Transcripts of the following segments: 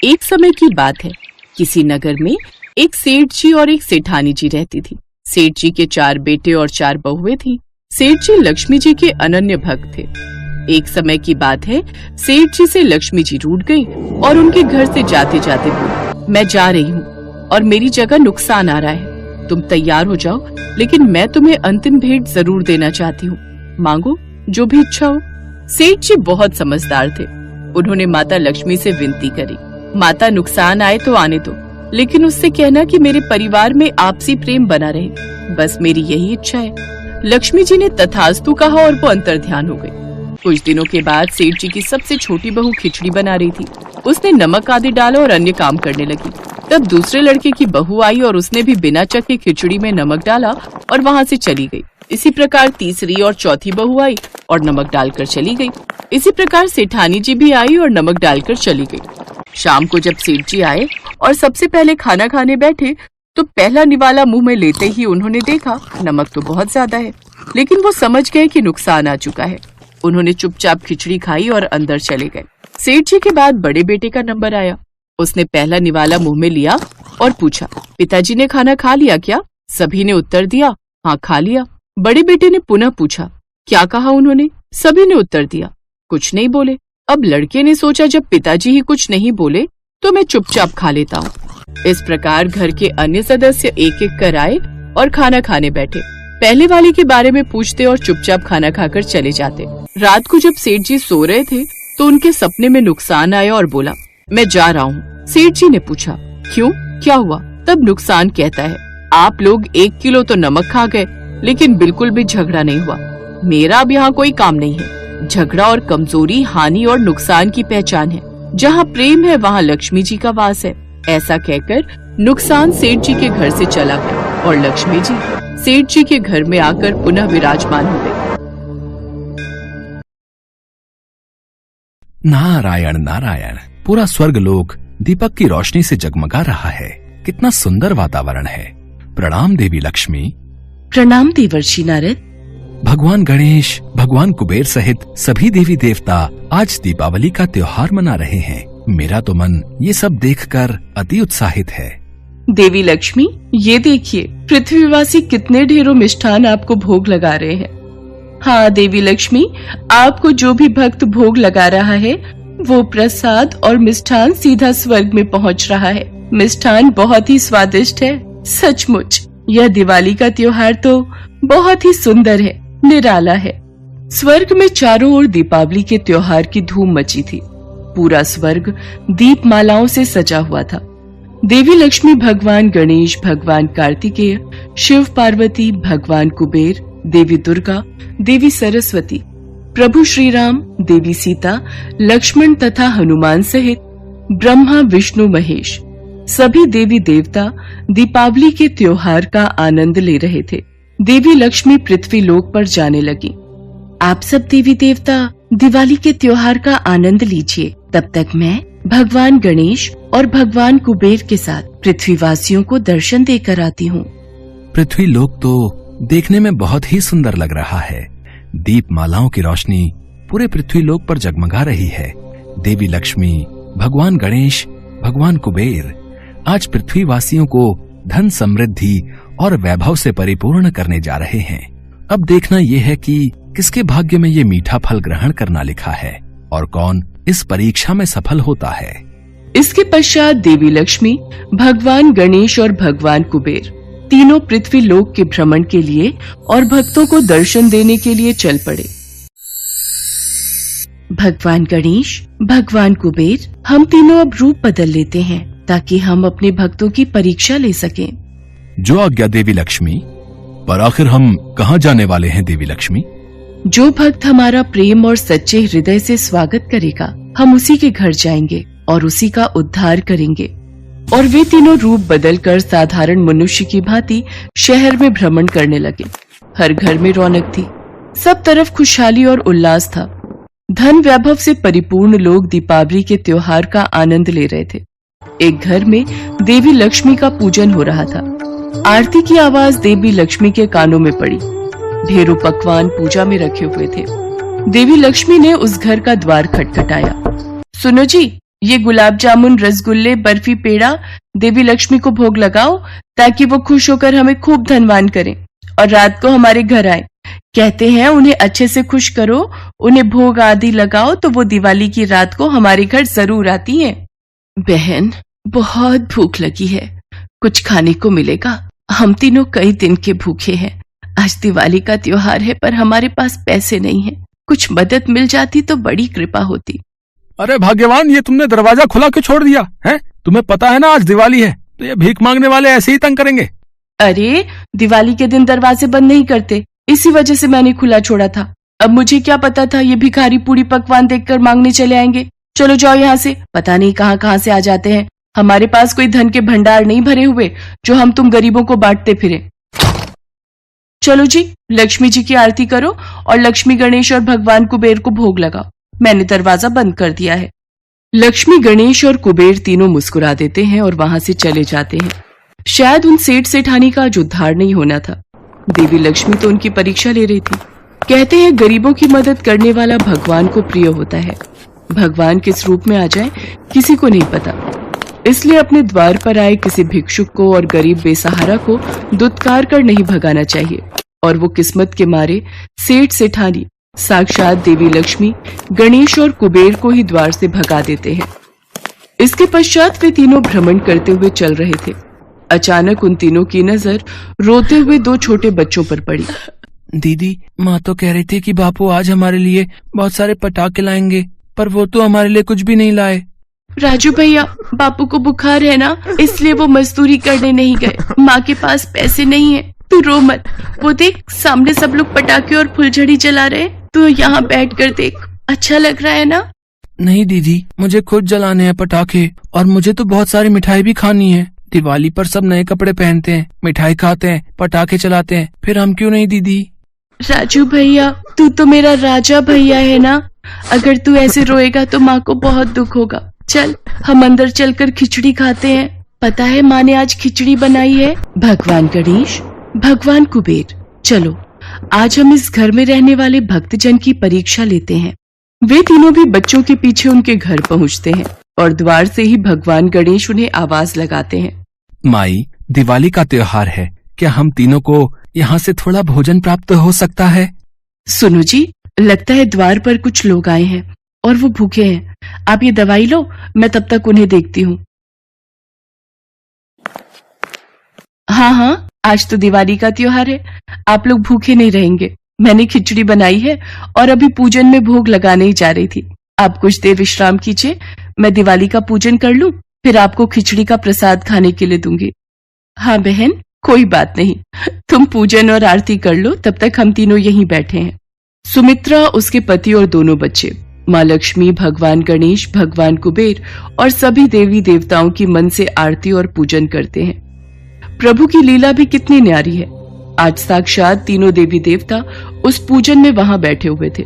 एक समय की बात है, किसी नगर में एक सेठ जी और एक सेठानी जी रहती थी। सेठ जी के 4 बेटे और 4 बहुएं थी। सेठ जी लक्ष्मी जी के अनन्य भक्त थे। एक समय की बात है, सेठ जी से लक्ष्मी जी रूठ गई और उनके घर से जाते जाते बोली, मैं जा रही हूँ और मेरी जगह नुकसान आ रहा है। तुम तैयार हो जाओ, लेकिन मैं तुम्हें अंतिम भेंट जरूर देना चाहती हूँ। मांगो, जो भी इच्छा हो। सेठ जी बहुत समझदार थे। उन्होंने माता लक्ष्मी से विनती करी, माता नुकसान आए तो आने दो, लेकिन उससे कहना कि मेरे परिवार में आपसी प्रेम बना रहे। बस मेरी यही इच्छा है। लक्ष्मी जी ने तथास्तु कहा और वो अंतर्ध्यान हो गई। कुछ दिनों के बाद सेठ जी की सबसे छोटी बहू खिचड़ी बना रही थी। उसने नमक आदि डाला और अन्य काम करने लगी। तब दूसरे लड़के की बहू आई और उसने भी बिना चखे खिचड़ी में नमक डाला और वहाँ से चली गई। इसी प्रकार तीसरी और चौथी बहू आई और नमक डालकर चली गई। इसी प्रकार सेठानी जी भी आई और नमक डालकर चली गई। शाम को जब सेठ जी आए और सबसे पहले खाना खाने बैठे, तो पहला निवाला मुंह में लेते ही उन्होंने देखा नमक तो बहुत ज्यादा है, लेकिन वो समझ गए कि नुकसान आ चुका है। उन्होंने चुपचाप खिचड़ी खाई और अंदर चले गए। सेठ जी के बाद बड़े बेटे का नंबर आया। उसने पहला निवाला मुंह में लिया और पूछा, पिताजी ने खाना खा लिया क्या? सभी ने उत्तर दिया, हाँ खा लिया। बड़े बेटे ने पुनः पूछा, क्या कहा उन्होंने? सभी ने उत्तर दिया, कुछ नहीं बोले। अब लड़के ने सोचा, जब पिताजी ही कुछ नहीं बोले तो मैं चुपचाप खा लेता हूँ। इस प्रकार घर के अन्य सदस्य एक एक कर आए और खाना खाने बैठे। पहले वाले के बारे में पूछते और चुपचाप खाना खाकर चले जाते। रात को जब सेठ जी सो रहे थे तो उनके सपने में नुकसान आया और बोला, मैं जा रहा हूँ। सेठ जी ने पूछा, क्यों, क्या हुआ? तब नुकसान कहता है, आप लोग 1 किलो तो नमक खा गए, लेकिन बिल्कुल भी झगड़ा नहीं हुआ। मेरा अब यहाँ कोई काम नहीं है। झगड़ा और कमजोरी हानि और नुकसान की पहचान है। जहाँ प्रेम है वहाँ लक्ष्मी जी का वास है। ऐसा कहकर नुकसान सेठ जी के घर से चला गया और लक्ष्मी जी सेठ जी के घर में आकर पुनः विराजमान हो गई। नारायण नारायण, पूरा स्वर्गलोक दीपक की रोशनी से जगमगा रहा है। कितना सुंदर वातावरण है। प्रणाम देवी लक्ष्मी। प्रणाम देवर्षि नारद। भगवान गणेश, भगवान कुबेर सहित सभी देवी देवता आज दीपावली का त्योहार मना रहे हैं। मेरा तो मन ये सब देखकर अति उत्साहित है। देवी लक्ष्मी, ये देखिए पृथ्वीवासी कितने ढेरों मिष्ठान आपको भोग लगा रहे हैं। हाँ देवी लक्ष्मी, आपको जो भी भक्त भोग लगा रहा है वो प्रसाद और मिष्ठान सीधा स्वर्ग में पहुंच रहा है। मिष्ठान बहुत ही स्वादिष्ट है। सचमुच यह दिवाली का त्योहार तो बहुत ही सुंदर है, निराला है। स्वर्ग में चारों ओर दीपावली के त्योहार की धूम मची थी। पूरा स्वर्ग दीपमालाओं से सजा हुआ था। देवी लक्ष्मी, भगवान गणेश, भगवान कार्तिकेय, शिव पार्वती, भगवान कुबेर, देवी दुर्गा, देवी सरस्वती, प्रभु श्री राम, देवी सीता, लक्ष्मण तथा हनुमान सहित ब्रह्मा, विष्णु, महेश सभी देवी देवता दीपावली के त्योहार का आनंद ले रहे थे। देवी लक्ष्मी पृथ्वी लोक पर जाने लगी। आप सब देवी देवता दिवाली के त्योहार का आनंद लीजिए, तब तक मैं भगवान गणेश और भगवान कुबेर के साथ पृथ्वीवासियों को दर्शन देकर आती हूँ। पृथ्वी लोक तो देखने में बहुत ही सुंदर लग रहा है। दीपमालाओं की रोशनी पूरे पृथ्वी लोक पर जगमगा रही है। देवी लक्ष्मी, भगवान गणेश, भगवान कुबेर आज पृथ्वीवासियों को धन, समृद्धि और वैभव से परिपूर्ण करने जा रहे हैं। अब देखना यह है कि किसके भाग्य में ये मीठा फल ग्रहण करना लिखा है और कौन इस परीक्षा में सफल होता है। इसके पश्चात देवी लक्ष्मी, भगवान गणेश और भगवान कुबेर तीनों पृथ्वी लोक के भ्रमण के लिए और भक्तों को दर्शन देने के लिए चल पड़े। भगवान गणेश, भगवान कुबेर, हम तीनों अब रूप बदल लेते हैं ताकि हम अपने भक्तों की परीक्षा ले सकें। जो आज्ञा देवी लक्ष्मी। पर आखिर हम कहाँ जाने वाले हैं देवी लक्ष्मी? जो भक्त हमारा प्रेम और सच्चे हृदय से स्वागत करेगा, हम उसी के घर जाएंगे और उसी का उद्धार करेंगे। और वे तीनों रूप बदलकर साधारण मनुष्य की भांति शहर में भ्रमण करने लगे। हर घर में रौनक थी, सब तरफ खुशहाली और उल्लास था। धन वैभव से परिपूर्ण लोग दीपावली के त्योहार का आनंद ले रहे थे। एक घर में देवी लक्ष्मी का पूजन हो रहा था। आरती की आवाज देवी लक्ष्मी के कानों में पड़ी। ढेरों पकवान पूजा में रखे हुए थे। देवी लक्ष्मी ने उस घर का द्वार खटखटाया। सुनो जी, ये गुलाब जामुन, रसगुल्ले, बर्फी, पेड़ा देवी लक्ष्मी को भोग लगाओ ताकि वो खुश होकर हमें खूब धनवान करें और रात को हमारे घर आए। कहते हैं उन्हें अच्छे से खुश करो, उन्हें भोग आदि लगाओ तो वो दिवाली की रात को हमारे घर जरूर आती हैं। बहन, बहुत भूख लगी है, कुछ खाने को मिलेगा? हम तीनों कई दिन के भूखे हैं। आज दिवाली का त्योहार है पर हमारे पास पैसे नहीं है। कुछ मदद मिल जाती तो बड़ी कृपा होती। अरे भाग्यवान, ये तुमने दरवाजा खुला क्यों छोड़ दिया है? तुम्हें पता है ना आज दिवाली है, तो ये भीख मांगने वाले ऐसे ही तंग करेंगे। अरे, दिवाली के दिन दरवाजे बंद नहीं करते, इसी वजह से मैंने खुला छोड़ा था। अब मुझे क्या पता था ये भिखारी पूरी पकवान देखकर मांगने चले आएंगे। चलो जाओ यहाँ से, पता नहीं कहाँ कहाँ से आ जाते हैं। हमारे पास कोई धन के भंडार नहीं भरे हुए जो हम तुम गरीबों को बांटते फिरे। चलो जी, लक्ष्मी जी की आरती करो और लक्ष्मी, गणेश और भगवान कुबेर को भोग लगाओ। मैंने दरवाजा बंद कर दिया है। लक्ष्मी, गणेश और कुबेर तीनों मुस्कुरा देते हैं और वहां से चले जाते हैं। शायद उन सेठ सेठानी का आज उद्धार नहीं होना था। देवी लक्ष्मी तो उनकी परीक्षा ले रही थी। कहते हैं गरीबों की मदद करने वाला भगवान को प्रिय होता है। भगवान किस रूप में आ जाए किसी को नहीं पता, इसलिए अपने द्वार पर आए किसी भिक्षुक को और गरीब बेसहारा को दुत्कार कर नहीं भगाना चाहिए। और वो किस्मत के मारे सेठ सेठानी साक्षात देवी लक्ष्मी, गणेश और कुबेर को ही द्वार से भगा देते हैं। इसके पश्चात वे तीनों भ्रमण करते हुए चल रहे थे। अचानक उन तीनों की नजर रोते हुए दो छोटे बच्चों पर पड़ी। दीदी, माँ तो कह रही थी कि बापू आज हमारे लिए बहुत सारे पटाखे लाएंगे, पर वो तो हमारे लिए कुछ भी नहीं लाए। राजू भैया, बापू को बुखार है ना, इसलिए वो मजदूरी करने नहीं गए। माँ के पास पैसे नहीं है। तू रो मत, वो देख सामने सब लोग पटाखे और फुलझड़ी जला रहे। तू यहाँ बैठ कर देख, अच्छा लग रहा है ना? नहीं दीदी, मुझे खुद जलाने हैं पटाखे, और मुझे तो बहुत सारी मिठाई भी खानी है। दिवाली पर सब नए कपड़े पहनते हैं, मिठाई खाते हैं, पटाखे चलाते हैं, फिर हम क्यों नहीं दीदी? राजू भैया, तू तो मेरा राजा भैया है ना। अगर तू ऐसे रोएगा तो माँ को बहुत दुख होगा। चल, हम अंदर चलकर खिचड़ी खाते हैं। पता है माँ ने आज खिचड़ी बनाई है। भगवान गणेश, भगवान कुबेर, चलो आज हम इस घर में रहने वाले भक्तजन की परीक्षा लेते हैं। वे तीनों भी बच्चों के पीछे उनके घर पहुँचते हैं और द्वार से ही भगवान गणेश उन्हें आवाज लगाते हैं। माई, दिवाली का त्योहार है, क्या हम तीनों को यहाँ से थोड़ा भोजन प्राप्त हो सकता है? सुनो जी, लगता है द्वार पर कुछ लोग आए हैं और वो भूखे हैं। आप ये दवाई लो, मैं तब तक उन्हें देखती हूँ। हाँ, आज तो दिवाली का त्योहार है, आप लोग भूखे नहीं रहेंगे। मैंने खिचड़ी बनाई है और अभी पूजन में भोग लगाने ही जा रही थी। आप कुछ देर विश्राम कीजिए, मैं दिवाली का पूजन कर लूं, फिर आपको खिचड़ी का प्रसाद खाने के लिए दूंगी। हाँ बहन, कोई बात नहीं, तुम पूजन और आरती कर लो, तब तक हम तीनों यहीं बैठे हैं। सुमित्रा, उसके पति और दोनों बच्चे माँ लक्ष्मी, भगवान गणेश, भगवान कुबेर और सभी देवी देवताओं की मन से आरती और पूजन करते हैं। प्रभु की लीला भी कितनी न्यारी है। आज साक्षात तीनों देवी देवता उस पूजन में वहां बैठे हुए थे।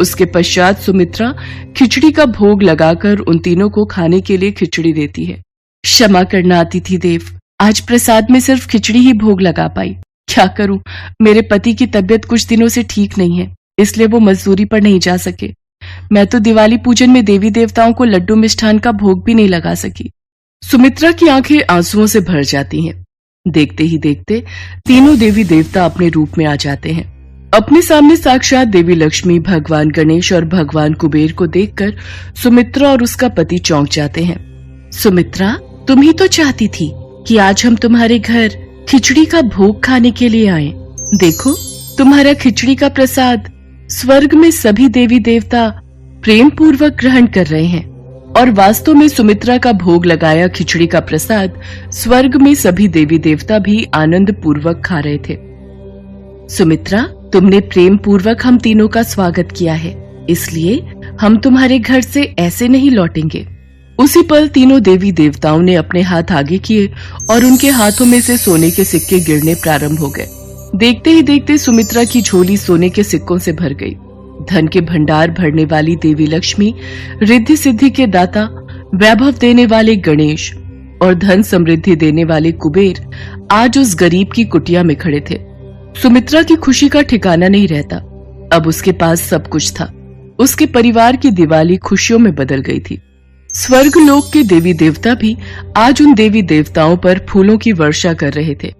उसके पश्चात सुमित्रा खिचड़ी का भोग लगाकर उन तीनों को खाने के लिए खिचड़ी देती है। क्षमा करना अतिथि देव, आज प्रसाद में सिर्फ खिचड़ी ही भोग लगा पाई। क्या करूं, मेरे पति की तबीयत कुछ दिनों से ठीक नहीं है, इसलिए वो मजदूरी पर नहीं जा सके। मैं तो दिवाली पूजन में देवी देवताओं को लड्डू मिष्ठान का भोग भी नहीं लगा सकी। सुमित्रा की आंखें आंसुओं से भर जाती हैं। देखते ही देखते तीनों देवी देवता अपने रूप में आ जाते हैं। अपने सामने साक्षात देवी लक्ष्मी, भगवान गणेश और भगवान कुबेर को देखकर सुमित्रा और उसका पति चौंक जाते हैं। सुमित्रा, तुम ही तो चाहती थी कि आज हम तुम्हारे घर खिचड़ी का भोग खाने के लिए आए। देखो, तुम्हारा खिचड़ी का प्रसाद स्वर्ग में सभी देवी देवता प्रेम पूर्वक ग्रहण कर रहे हैं। और वास्तव में सुमित्रा का भोग लगाया खिचड़ी का प्रसाद स्वर्ग में सभी देवी देवता भी आनंद पूर्वक खा रहे थे। सुमित्रा, तुमने प्रेम पूर्वक हम तीनों का स्वागत किया है, इसलिए हम तुम्हारे घर से ऐसे नहीं लौटेंगे। उसी पल तीनों देवी देवताओं ने अपने हाथ आगे किए और उनके हाथों में से सोने के सिक्के गिरने प्रारंभ हो गए। देखते ही देखते सुमित्रा की झोली सोने के सिक्कों से भर गई। धन के भंडार भरने वाली देवी लक्ष्मी, रिद्धि सिद्धि के दाता, वैभव देने वाले गणेश और धन समृद्धि देने वाले कुबेर आज उस गरीब की कुटिया में खड़े थे। सुमित्रा की खुशी का ठिकाना नहीं रहता। अब उसके पास सब कुछ था। उसके परिवार की दिवाली खुशियों में बदल गई थी। स्वर्गलोक के देवी देवता भी आज उन देवी देवताओं पर फूलों की वर्षा कर रहे थे।